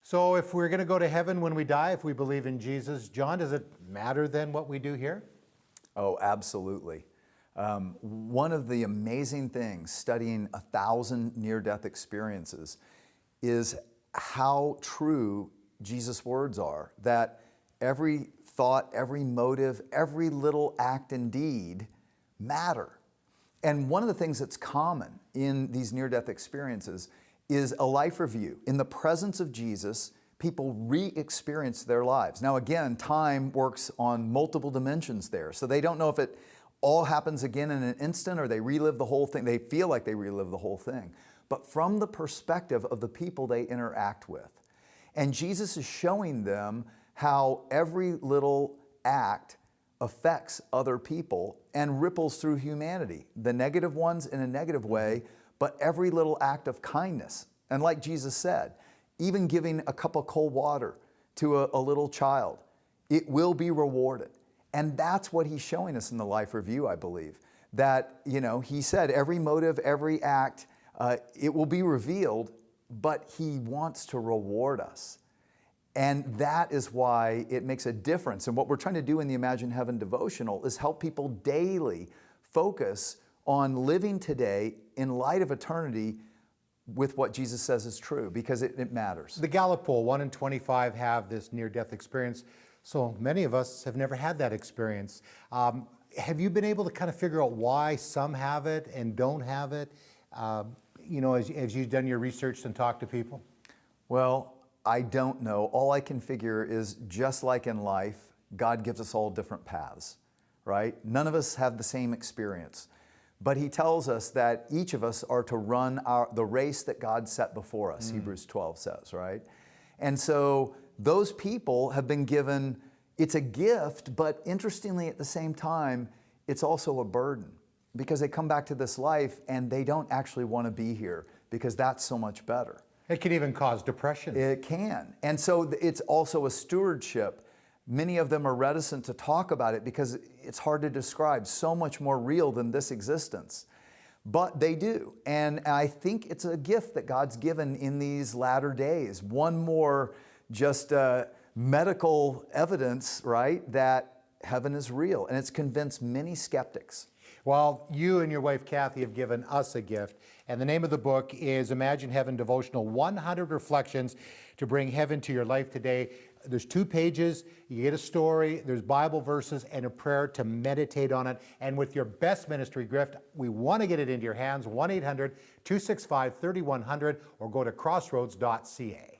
So if we're going to go to heaven when we die, if we believe in Jesus, John, does it matter then what we do here? Oh, absolutely. One of the amazing things studying 1,000 near-death experiences is how true Jesus' words are, that every thought, every motive, every little act and deed matter. And one of the things that's common in these near-death experiences is a life review. In the presence of Jesus, people re-experience their lives. Now again, time works on multiple dimensions there, so they don't know if it all happens again in an instant or they relive the whole thing. They feel like they relive the whole thing. But from the perspective of the people they interact with. And Jesus is showing them how every little act affects other people and ripples through humanity. The negative ones in a negative way, but every little act of kindness. And like Jesus said, even giving a cup of cold water to a little child, it will be rewarded. And that's what he's showing us in the life review, I believe. That, he said every motive, every act, it will be revealed, but he wants to reward us. And that is why it makes a difference. And what we're trying to do in the Imagine Heaven devotional is help people daily focus on living today in light of eternity with what Jesus says is true, because it matters. The Gallup poll, 1 in 25 have this near-death experience. So many of us have never had that experience. Have you been able to kind of figure out why some have it and don't have it, as you've done your research and talked to people? Well, I don't know. All I can figure is, just like in life, God gives us all different paths, right? None of us have the same experience. But he tells us that each of us are to run the race that God set before us, Hebrews 12 says, right? And so those people have been given, it's a gift, but interestingly at the same time, it's also a burden, because they come back to this life and they don't actually want to be here because that's so much better. It can even cause depression. It can. And so it's also a stewardship. Many of them are reticent to talk about it because it's hard to describe, so much more real than this existence. But they do. And I think it's a gift that God's given in these latter days. One more just medical evidence, right, that heaven is real. And it's convinced many skeptics. Well, you and your wife, Kathy, have given us a gift. And the name of the book is Imagine Heaven Devotional, 100 Reflections to Bring Heaven to Your Life Today. There's 2 pages, you get a story, there's Bible verses, and a prayer to meditate on it. And with your best ministry gift, we want to get it into your hands, 1-800-265-3100, or go to crossroads.ca.